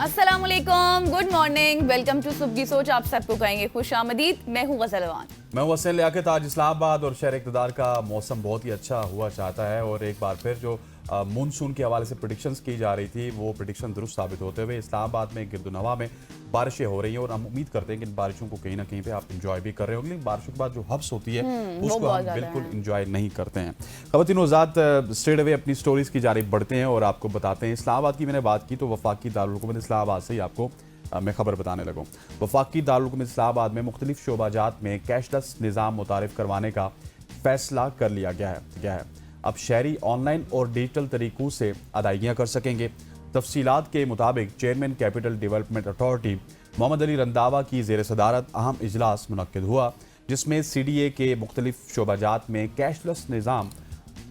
अस्सलाम वालेकुम, good morning, welcome to सुबह की सोच। आप सबको कहेंगे खुश आमदीद। मैं हूँ गज़ल अवान। मैं हूं हसन लियाकत। आज इस्लामाबाद और शहर इक़्तिदार का मौसम बहुत ही अच्छा हुआ चाहता है और एक बार फिर जो मानसून के हवाले से प्रेडिक्शंस की जा रही थी वो प्रेडिक्शन दुरुस्त साबित होते हुए इस्लामाबाद में गिरदोनवा में बारिशें हो रही हैं और हम उम्मीद करते हैं कि इन बारिशों को कहीं ना कहीं पे आप इंजॉय भी कर रहे होंगे। लेकिन बारिशों के बाद जो हब्स होती है उसको हम बिल्कुल इंजॉय नहीं करते हैं। ख़वातीन वज़ात स्ट्रेट अवे अपनी स्टोरीज़ की जारी बढ़ते हैं और आपको बताते हैं। इस्लामाबाद की मैंने बात की तो वफाकी दारुल हुकूमत इस्लामाबाद से ही आपको मैं खबर बताने लगूँ। वफाकी दारुल हुकूमत इस्लामाबाद में मुख्तलिफ शोबाजात में कैशलेस निज़ाम मुतारिफ करवाने का फैसला कर लिया गया है। अब शहरी ऑनलाइन और डिजिटल तरीक़ों से अदायगियाँ कर सकेंगे। तफसीलात के मुताबिक chairman capital development authority Mohammad Ali Randhawa की ज़ेर सदारत अहम इजलास मुनक्किद हुआ, जिसमें CDA के मुख्तलिफ शोबाजात में कैशलेस निज़ाम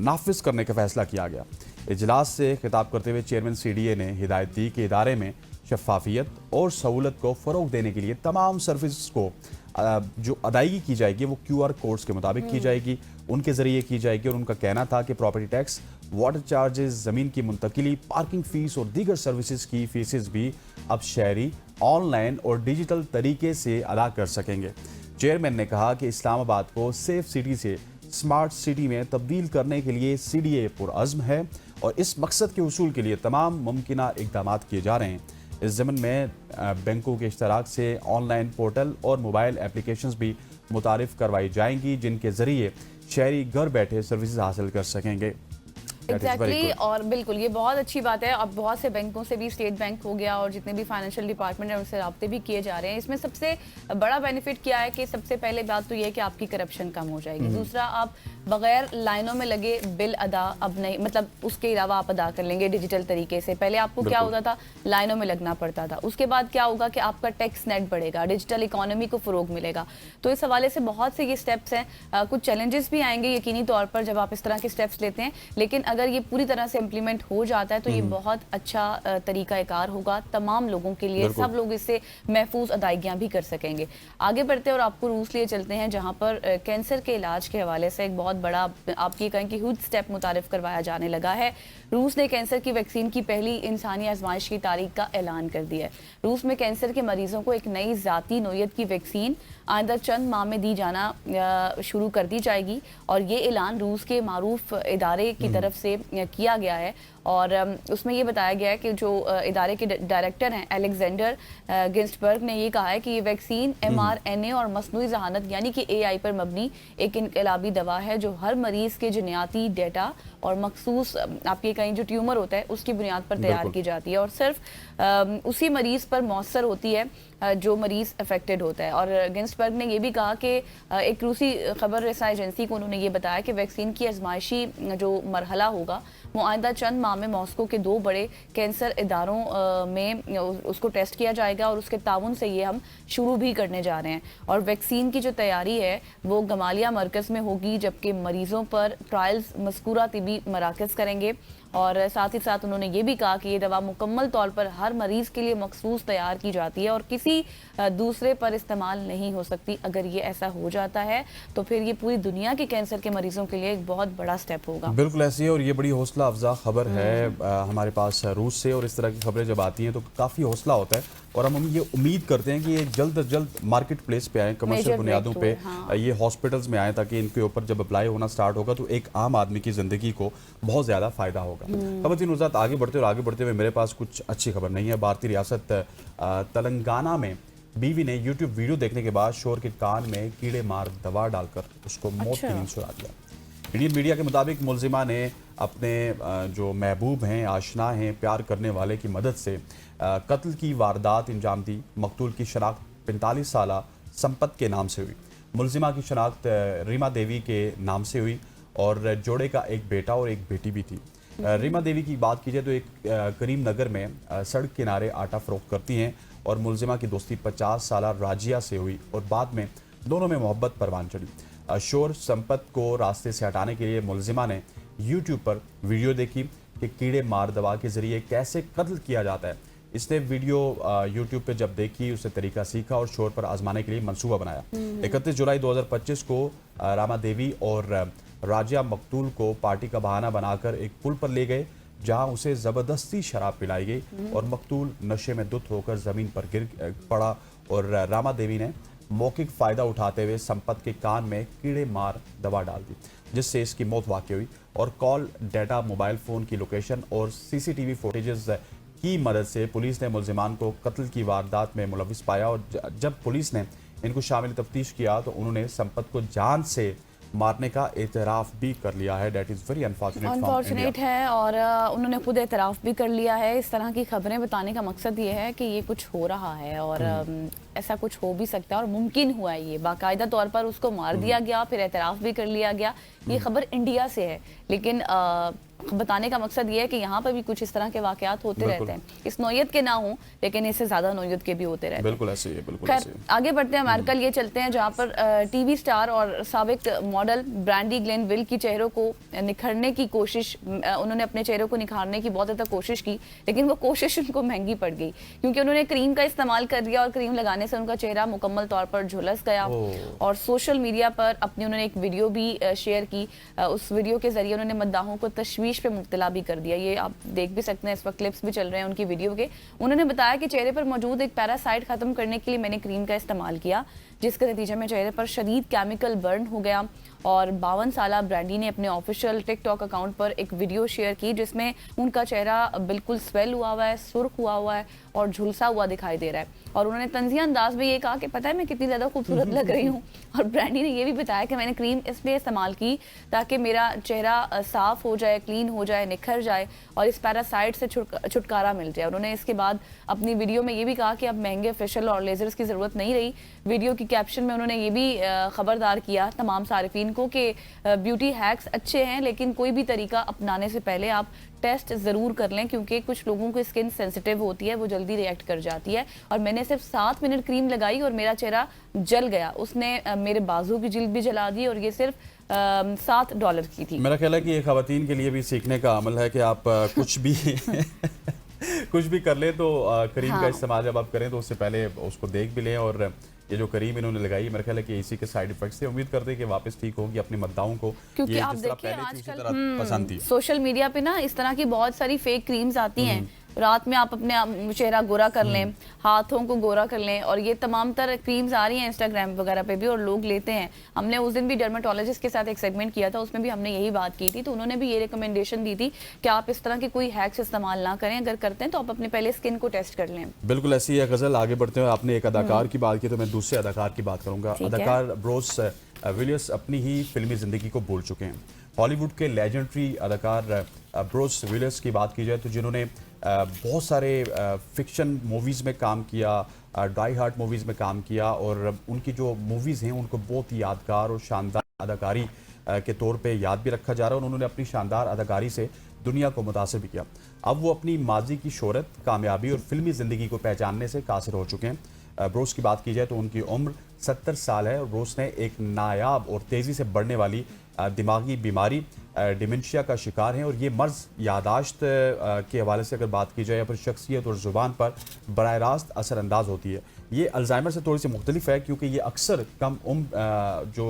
नाफिज करने का फैसला किया गया। इजलास से खिताब करते हुए चेयरमैन CDA ने हिदायत दी कि इदारे में शफाफियत और सहूलत को फ़रोग देने के लिए तमाम सर्विस को जो अदायगी की जाएगी वो QR कोड्स के मुताबिक की जाएगी, उनके ज़रिए की जाएगी। और उनका कहना था कि प्रॉपर्टी टैक्स, वाटर चार्जेस, ज़मीन की मुंतकिली, पार्किंग फ़ीस और दीगर सर्विसेज की फ़ीसेस भी अब शहरी ऑनलाइन और डिजिटल तरीके से अदा कर सकेंगे। चेयरमैन ने कहा कि इस्लामाबाद को सेफ सिटी से स्मार्ट सिटी में तब्दील करने के लिए CDA पुरअज़्म है और इस मकसद के हुसूल के लिए तमाम मुमकिना इक़दाम किए जा रहे हैं। इस ज़मन में बैंकों के इश्तराक से ऑनलाइन पोर्टल और मोबाइल एप्लीकेशंस भी मुतारिफ़ करवाई जाएंगी, जिनके ज़रिए शहरी घर बैठे सर्विसेज हासिल कर सकेंगे। एग्जैक्टली और बिल्कुल ये बहुत अच्छी बात है। अब बहुत से बैंकों से भी, स्टेट बैंक हो गया और जितने भी फाइनेंशियल डिपार्टमेंट है उनसे राब्ते भी किए जा रहे हैं। इसमें सबसे बड़ा बेनिफिट क्या है कि सबसे पहले बात तो ये है कि आपकी करप्शन कम हो जाएगी। दूसरा, आप बगैर लाइनों में लगे बिल अदा अब नहीं, मतलब उसके अलावा आप अदा कर लेंगे डिजिटल तरीके से। पहले आपको क्या होता था, लाइनों में लगना पड़ता था। उसके बाद क्या होगा कि आपका टैक्स नेट बढ़ेगा, डिजिटल इकोनॉमी को फ़रोग मिलेगा। तो इस हवाले से बहुत से ये स्टेप्स हैं। कुछ चैलेंजेस भी आएंगे यकीनी तौर पर जब आप इस तरह के स्टेप्स लेते हैं, लेकिन अगर ये पूरी तरह से इम्प्लीमेंट हो जाता है तो ये बहुत अच्छा तरीकाकार होगा तमाम लोगों के लिए। सब लोग इससे महफूज अदायगियां भी कर सकेंगे। आगे बढ़ते हैं और आपको रूस लिए चलते हैं, जहां पर कैंसर के इलाज के हवाले से एक बहुत बड़ा, आप ये कहें कि ह्यूज स्टेप मुतारिफ करवाया जाने लगा है। रूस ने कैंसर की वैक्सीन की पहली इंसानी आजमाइश की तारीख का ऐलान कर दिया है। रूस में कैंसर के मरीजों को एक नई ज़ाती नोयत की वैक्सीन आइंदा चंद माह में दी जाना शुरू कर दी जाएगी और ये ऐलान रूस के मारूफ इदारे की तरफ से किया गया है। और उसमें ये बताया गया है कि जो इदारे के डायरेक्टर हैं एलेक्जेंडर गिंस्टबर्ग ने ये कहा है कि ये वैक्सीन mRNA और मसनूई जहानत यानी कि AI पर मबनी एक इनकलाबी दवा है जो हर मरीज़ के जनियाती डेटा और मखसूस आपके कहीं जो ट्यूमर होता है उसकी बुनियाद पर तैयार की जाती है और सिर्फ उसी मरीज़ पर मौसर होती है जो मरीज़ अफेक्टेड होता है। और गिंस्टबर्ग ने यह भी कहा कि एक रूसी खबर रसा एजेंसी को उन्होंने ये बताया कि वैक्सीन की आजमाइशी जो मरहला होगा वो आइंदा चंद माह में मॉस्को के 2 बड़े कैंसर इदारों में उसको टेस्ट किया जाएगा और उसके ताउन से ये हम शुरू भी करने जा रहे हैं। और वैक्सीन की जो तैयारी है वो गमालिया मरकज़ में होगी, जबकि मरीज़ों पर ट्रायल्स मज़कूरा तिबी मराकज़ करेंगे। और साथ ही साथ उन्होंने ये भी कहा कि ये दवा मुकम्मल तौर पर हर मरीज़ के लिए मखसूस तैयार की जाती है और किसी दूसरे पर इस्तेमाल नहीं हो सकती। अगर ये ऐसा हो जाता है तो फिर ये पूरी दुनिया के कैंसर के मरीजों के लिए एक बहुत बड़ा स्टेप होगा। बिल्कुल ऐसी है और ये बड़ी हौसला अफजा खबर है हमारे पास रूस से। और इस तरह की खबरें जब आती हैं तो काफ़ी हौसला होता है और हम ये उम्मीद करते हैं कि ये जल्द अज जल्द मार्केट प्लेस पे आए, कमर्शियल बुनियादों पे ये हॉस्पिटल्स में आए, ताकि इनके ऊपर जब अप्लाई होना स्टार्ट होगा तो एक आम आदमी की ज़िंदगी को बहुत ज़्यादा फ़ायदा होगा। ख़वातीन वज़ात आगे बढ़ते हुए मेरे पास कुछ अच्छी खबर नहीं है। भारतीय रियासत तेलंगाना में बीवी ने YouTube वीडियो देखने के बाद शोहर के कान में कीड़े मार दवा डालकर उसको मौत की नींद सुला दिया। इंडियन मीडिया के मुताबिक मुलजिमा ने अपने जो महबूब हैं, आशना हैं, प्यार करने वाले की मदद से कत्ल की वारदात अंजाम दी। मकतूल की शनाख्त 45 साला संपत के नाम से हुई। मुलजिमा की शनाख्त रीमा देवी के नाम से हुई और जोड़े का एक बेटा और एक बेटी भी थी। रीमा देवी की बात की जाए तो एक करीम नगर में सड़क किनारे आटा फरोख्त करती हैं और मुलजिमा की दोस्ती 50 साला राजिया से हुई और बाद में दोनों में मोहब्बत परवान चढ़ी। शोर संपत को रास्ते से हटाने के लिए मुलजिमा ने YouTube पर वीडियो देखी कि कीड़े मार दवा के जरिए कैसे कत्ल किया जाता है। इसने वीडियो YouTube पे जब देखी, उससे तरीका सीखा और शोर पर आजमाने के लिए मंसूबा बनाया। 31 जुलाई 2025 को रामा देवी और राजिया मकतूल को पार्टी का बहाना बनाकर एक पुल पर ले गए जहां उसे ज़बरदस्ती शराब पिलाई गई और मकतूल नशे में धुत होकर ज़मीन पर गिर पड़ा और रामा देवी ने मौखिक फ़ायदा उठाते हुए संपत के कान में कीड़े मार दवा डाल दी, जिससे इसकी मौत वाक़ई हुई। और कॉल डेटा, मोबाइल फ़ोन की लोकेशन और CCTV फुटेजेस की मदद से पुलिस ने मुलजिमान को कत्ल की वारदात में मुलविस पाया। और जब पुलिस ने इनको शामिल तफ्तीश किया तो उन्होंने संपत को जान से मारने का एतराफ़ भी कर लिया है। डेट इज़ वेरी अनफॉर्चुनेट है और उन्होंने खुद एतराफ़ भी कर लिया है। इस तरह की खबरें बताने का मकसद ये है कि ये कुछ हो रहा है और ऐसा कुछ हो भी सकता है और मुमकिन हुआ है। ये बाकायदा तौर पर उसको मार दिया गया, फिर एतराफ़ भी कर लिया गया। ये खबर इंडिया से है, लेकिन बताने का मकसद ये है कि यहाँ पर भी कुछ इस तरह के वाक़यात होते रहते हैं। इस नौयत के ना हों, लेकिन इससे ज़्यादा नौयत के भी होते रहते हैं। बिल्कुल ऐसे ही है, बिल्कुल खैर ऐसे ही है। आगे बढ़ते हैं, अमेरिका लिए चलते हैं, जहाँ पर टीवी स्टार और साबिक मॉडल ब्रांडी ग्लेनविल की चेहरों को निखरने की कोशिश, उन्होंने अपने चेहरों को निखारने की बहुत ज़्यादा कोशिश की, लेकिन वो कोशिश उनको महंगी पड़ गई क्योंकि उन्होंने क्रीम का इस्तेमाल कर दिया और क्रीम लगाने से उनका चेहरा मुकम्मल तौर पर झुलस गया। और सोशल मीडिया पर अपनी उन्होंने एक वीडियो भी शेयर की। उस वीडियो के जरिए उन्होंने मद्दाहों को तशवीश पे मुब्तला भी कर दिया। ये आप देख भी सकते हैं, इस वक्त क्लिप्स भी चल रहे हैं उनकी वीडियो के। उन्होंने बताया कि चेहरे पर मौजूद एक पैरासाइट खत्म करने के लिए मैंने क्रीम का इस्तेमाल किया, जिसके नतीजे में चेहरे पर शदीद केमिकल बर्न हो गया। और 52 साला ब्रांडी ने अपने ऑफिशियल टिकटॉक अकाउंट पर एक वीडियो शेयर की जिसमें उनका चेहरा बिल्कुल स्वेल हुआ है, सुर्ख हुआ है और झुलसा हुआ दिखाई दे रहा है। और उन्होंने तंजिया अंदाज में ये कहा कि पता है मैं कितनी ज़्यादा खूबसूरत लग रही हूँ। और ब्रांडी ने ये भी बताया कि मैंने क्रीम इसलिए इस्तेमाल की ताकि मेरा चेहरा साफ़ हो जाए, क्लीन हो जाए, निखर जाए और इस पैरासाइट से छुटकारा मिल जाए। उन्होंने इसके बाद अपनी वीडियो में ये भी कहा कि अब महंगे फेशियल और लेजर्स की ज़रूरत नहीं रही। वीडियो की कैप्शन में उन्होंने ये भी खबरदार किया तमाम सारिफीन को कि ब्यूटी हैक्स अच्छे हैं, लेकिन कोई भी तरीका अपनाने से पहले आप टेस्ट ज़रूर कर लें, क्योंकि कुछ लोगों की स्किन सेंसिटिव होती है, वो जल्दी रिएक्ट कर जाती है। और मैंने सिर्फ 7 मिनट क्रीम लगाई और मेरा चेहरा जल गया। उसने मेरे बाजू की जिल्द भी जला दी और ये सिर्फ $7 की थी। मेरा ख्याल है कि ये खवातीन के लिए भी सीखने का अमल है कि आप कुछ भी कुछ भी कर लें तो क्रीम का इस्तेमाल जब आप करें तो उससे पहले उसको देख भी लें। और ये जो क्रीम इन्होंने लगाई, मेरे ख्याल है कि इसी के साइड इफेक्ट्स से उम्मीद करते हैं कि वापस ठीक होगी अपनी मद्दाओं को, क्योंकि ये आप जिस तरह देखिए पहले थी उसी आजकल तरह पसंद थी। सोशल मीडिया पे ना इस तरह की बहुत सारी फेक क्रीम्स आती हैं। रात में आप अपने चेहरा गोरा कर लें, हाथों को गोरा कर लें, और ये तमाम तरह क्रीम्स आ रही हैं इंस्टाग्राम वगैरह पे भी और लोग लेते हैं। हमने उस दिन भी डर्माटोलॉजिस्ट के साथ एक सेगमेंट किया था, उसमें भी हमने यही बात की थी। तो उन्होंने भी ये रिकमेंडेशन दी थी कि आप इस तरह के कोई हैक्स इस्तेमाल ना करें, अगर करते हैं तो आप अपने पहले स्किन को टेस्ट कर लें। बिल्कुल ऐसी है गजल। आगे बढ़ते हुए आपने एक अदाकार की बात की तो मैं दूसरे अदाकार की बात करूंगा। अदाकार ब्रूस विलियस अपनी ही फिल्मी जिंदगी को भूल चुके हैं। हॉलीवुड के लेजेंडरी अदाकार ब्रूस विलियस की बात की जाए तो जिन्होंने बहुत सारे फिक्शन मूवीज़ में काम किया, डाई हार्ट मूवीज़ में काम किया, और उनकी जो मूवीज़ हैं उनको बहुत ही यादगार और शानदार अदाकारी के तौर पे याद भी रखा जा रहा है। और उन्होंने अपनी शानदार अदाकारी से दुनिया को मुतासिर भी किया। अब वो अपनी माजी की शोहरत, कामयाबी और फिल्मी ज़िंदगी को पहचानने से कासिर हो चुके हैं। ब्रूस की बात की जाए तो उनकी उम्र 70 साल है और ब्रूस ने एक नायाब और तेज़ी से बढ़ने वाली दिमागी बीमारी डिमेंशिया का शिकार हैं। और ये मर्ज़ यादाश्त के हवाले से अगर बात की जाए या फिर शख्सियत और ज़ुबान पर बराह रास्त असरअंदाज होती है। ये अल्जाइमर से थोड़ी सी मुख्तलिफ है क्योंकि ये अक्सर कम उम्र जो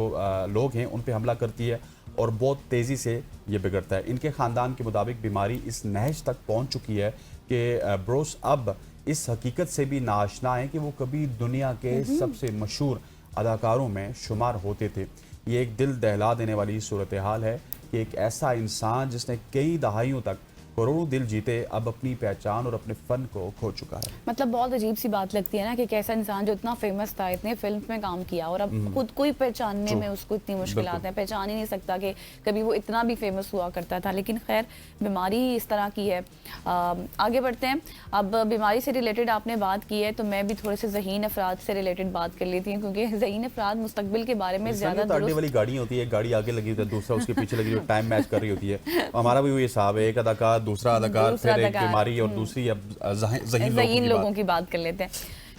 लोग हैं उन पर हमला करती है और बहुत तेज़ी से ये बिगड़ता है। इनके ख़ानदान के मुताबिक बीमारी इस नहज तक पहुँच चुकी है कि ब्रूस अब इस हकीकत से भी नाआशना है कि वो कभी दुनिया के सबसे मशहूर अदाकारों में शुमार होते थे। ये एक दिल दहला देने वाली सूरत हाल है कि एक ऐसा इंसान जिसने कई दहाइयों तक करोड़ों दिल जीते अब अपनी पहचान और अपने फन को खो चुका है। मतलब बहुत अजीब सी बात लगती है ना कि कैसा इंसान जो इतना फेमस था, इतने फिल्म में काम किया और अब खुद को ही पहचानने में उसको इतनी मुश्किल आते हैं, पहचान ही नहीं सकता कि कभी वो इतना भी फेमस हुआ करता था। लेकिन खैर बीमारी ही इस तरह की है। आगे बढ़ते हैं। अब बीमारी से रिलेटेड आपने बात की है तो मैं भी थोड़े से ज़हीन अफराद से रिलेटेड बात कर लेती हूँ, क्योंकि ज़हीन अफराद मुस्तकबिल के बारे में ज़्यादा वाली गाड़ी होती है, गाड़ी आगे लगी होती है, दूसरा उसके पीछे लगी हुई टाइम मैच कर रही होती है। हमारा भी वही हिसाब है, एक अदाकार, दूसरा अदाकार, फिर एक बीमारी और दूसरी अब ज़हीन लोगों की बात कर लेते हैं।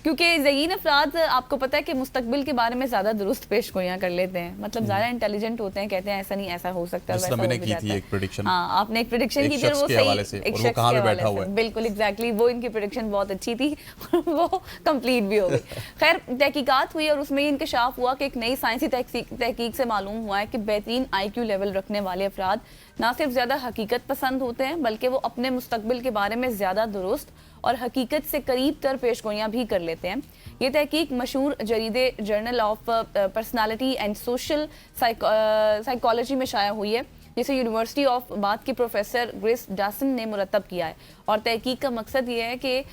क्योंकि ज़हीन अफराद आपको पता है कि मुस्तकबिल के बारे में ज़्यादा दुरुस्त पेश गोइयाँ कर लेते हैं, मतलब ज़्यादा इंटेलिजेंट होते हैं, कहते हैं ऐसा नहीं ऐसा हो सकता है, वैसा हो भी जाता है। एक प्रेडिक्शन, हाँ, आपने एक प्रेडिक्शन की थी और वो सही, एक शख्स के हवाले से, बिल्कुल एग्जैक्टली, वो इनकी प्रेडिक्शन बहुत अच्छी थी और वो कंप्लीट भी हो गई। खैर, तहकीकात हुई और उसमें ये इंकशाफ हुआ कि एक नई साइंसी तहकीक से मालूम हुआ है कि बेहतरीन IQ लेवल रखने वाले अफराद ना सिर्फ ज़्यादा हकीकत पसंद होते हैं, बल्कि वो अपने मुस्तकबिल के बारे में ज़्यादा दुरुस्त और हकीकत से करीब तर पेशगोइयाँ भी कर लेते हैं। ये तहकीक मशहूर जरीदे journal of personality and social psychology में शाया हुई है, जिसे यूनिवर्सिटी ऑफ बाथ के प्रोफेसर ग्रेस डासन ने मुरतब किया है। और तहकीक का मकसद ये है कि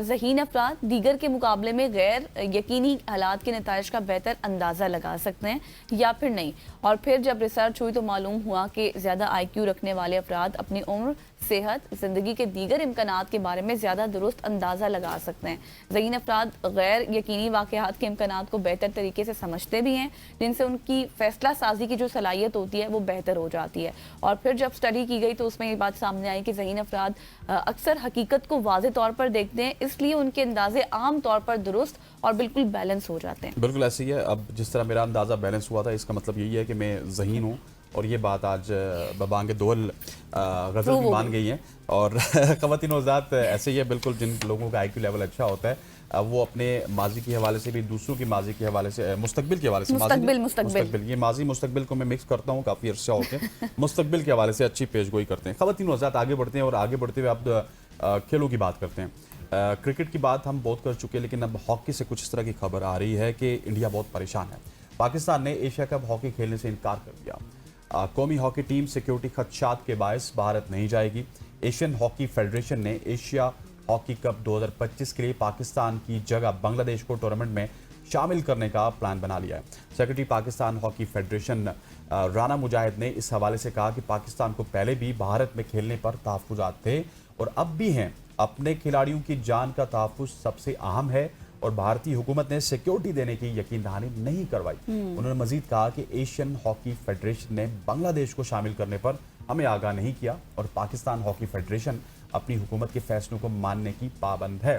ज़हीन अफराद दीगर के मुकाबले में गैर यकीनी हालात के नताइज का बेहतर अंदाज़ा लगा सकते हैं या फिर नहीं। और फिर जब रिसर्च हुई तो मालूम हुआ कि ज़्यादा IQ रखने वाले अफराद अपनी उम्र, सेहत, ज़िंदगी के दीगर इम्कानात के बारे में ज़्यादा दुरुस्त अंदाज़ा लगा सकते हैं। ज़हीन अफराद गैर यकीनी वाक़यात के इम्कानात को बेहतर तरीके से समझते भी हैं, जिनसे उनकी फ़ैसला साजी की जो सलाहियत होती है वो बेहतर हो जाती है। और फिर जब स्टडी की गई तो उसमें ये बात सामने आई कि ज़हीन अफराद अक्सर हकीकत को वाज़े तौर पर देखते हैं, इसलिए उनके अंदाजे आम तौर पर दुरुस्त और बिल्कुल बैलेंस हो जाते हैं। बिल्कुल ऐसे ही है। अब जिस तरह मेरा अंदाज़ा बैलेंस हुआ था, इसका मतलब यही है कि मैं ज़हीन हूँ, और ये बात आज बबांग दोल गज़ल भी मान गई हैं। और ख़वातीन हज़रात ऐसे ही है बिल्कुल, जिन लोगों का IQ लेवल अच्छा होता है वो अपने माजी के हवाले से भी, दूसरों की माजी के हवाले से, मुस्तकबिल के हवाले से, मुस्तकबिल, ये माजी मुस्तकबिल को मैं मिक्स करता हूँ काफ़ी अर्सा होकर, मुस्तकबिल के हवाले से अच्छी पेशगोई करते हैं। ख़वातीन हज़रात आगे बढ़ते हैं और आगे बढ़ते हुए अब खेलों की बात करते हैं। क्रिकेट की बात हम बहुत कर चुके हैं, लेकिन अब हॉकी से कुछ इस तरह की खबर आ रही है कि इंडिया बहुत परेशान है। पाकिस्तान ने एशिया कप हॉकी खेलने से इनकार कर दिया। कौमी हॉकी टीम सिक्योरिटी खदशात के बायस भारत नहीं जाएगी। एशियन हॉकी फेडरेशन ने एशिया हॉकी कप 2025 के लिए पाकिस्तान की जगह बांग्लादेश को टूर्नामेंट में शामिल करने का प्लान बना लिया है। Secretary Pakistan hockey federation Rana Mujahid ने इस हवाले से कहा कि पाकिस्तान को पहले भी भारत में खेलने पर तहफ़्फ़ुज़ात थे और अब भी हैं। अपने खिलाड़ियों की जान का तहफ़्फ़ुज़ सबसे अहम है और भारतीय हुकूमत ने सिक्योरिटी देने की यकीन दहानी नहीं करवाई। उन्होंने मजीद कहा कि एशियन हॉकी फेडरेशन ने बांग्लादेश को शामिल करने पर हमें आगाह नहीं किया और पाकिस्तान हॉकी फेडरेशन अपनी हुकूमत के फैसलों को मानने की पाबंद है।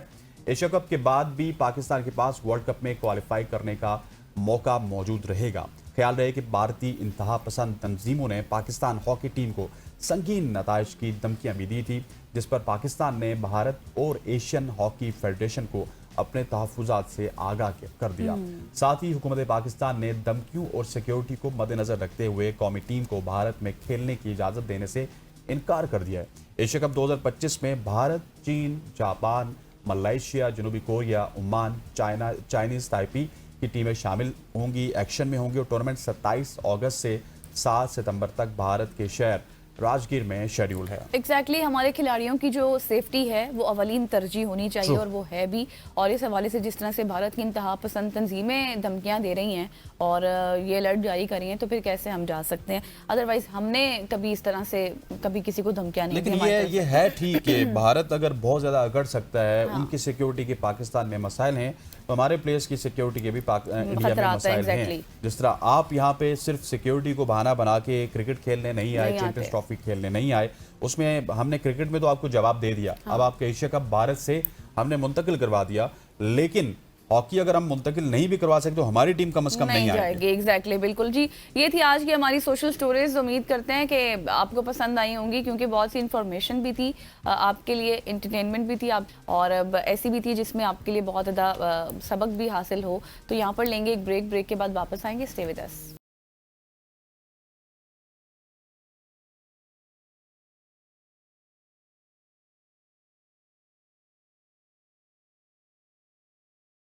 एशिया कप के बाद भी पाकिस्तान के पास वर्ल्ड कप में क्वालिफाई करने का मौका मौजूद रहेगा। ख्याल रहे कि भारतीय इंतहा पसंद तंजीमों ने पाकिस्तान हॉकी टीम को संगीन नताइज की धमकियां भी दी थी, जिस पर पाकिस्तान ने भारत और एशियन हॉकी फेडरेशन को अपने तहफ़्फ़ुज़ात से आगाह कर दिया। साथ ही हुकूमत पाकिस्तान ने धमकियों और सिक्योरिटी को मद्देनजर रखते हुए कौमी टीम को भारत में खेलने की इजाज़त देने से इनकार कर दिया है। एशिया कप 2025 में भारत, चीन, जापान, मलेशिया, जनूबी कोरिया, ओमान, चाइनीज़ ताइपी की टीमें शामिल होंगी, एक्शन में होंगी और टूर्नामेंट 27 अगस्त से 7 सितंबर तक भारत के शहर राजगीर में शेड्यूल है। एग्जैक्टली हमारे खिलाड़ियों की जो सेफ्टी है वो अवलीन तरजीह होनी चाहिए और वो है भी। और इस हवाले से जिस तरह से भारत की इंतहा पसंद तंजीमें धमकियां दे रही हैं और ये अलर्ट जारी कर रही हैं, तो फिर कैसे हम जा सकते हैं? अदरवाइज हमने कभी इस तरह से कभी किसी को धमकियां नहीं दी। लेकिन ये है ठीक है, भारत अगर बहुत ज़्यादा अगड़ सकता है, उनकी सिक्योरिटी के पाकिस्तान में मसाइल हैं, तो हमारे प्लेयर्स की सिक्योरिटी के भी इंडिया में मसाइल हैं। जिस तरह आप यहाँ पे सिर्फ सिक्योरिटी को बहाना बना के क्रिकेट खेलने नहीं आए, चैंपियंस ट्रॉफी खेलने नहीं आए, उसमें हमने क्रिकेट में तो आपको जवाब दे दिया। अब आपके एशिया कप भारत से हमने मुंतकिल करवा दिया, लेकिन हॉकी अगर हम मुंतकिल नहीं भी करवा सकते तो हमारी टीम कम से कम नहीं आएगी। एग्जैक्टली, बिल्कुल जी। ये थी आज की हमारी सोशल स्टोरीज। उम्मीद करते हैं कि आपको पसंद आई होंगी, क्योंकि बहुत सी इंफॉर्मेशन भी थी आपके लिए, एंटरटेनमेंट भी थी और ऐसी भी थी जिसमें आपके लिए बहुत ज़्यादा सबक भी हासिल हो। तो यहाँ पर लेंगे एक ब्रेक के बाद वापस आएंगे। Stay with us.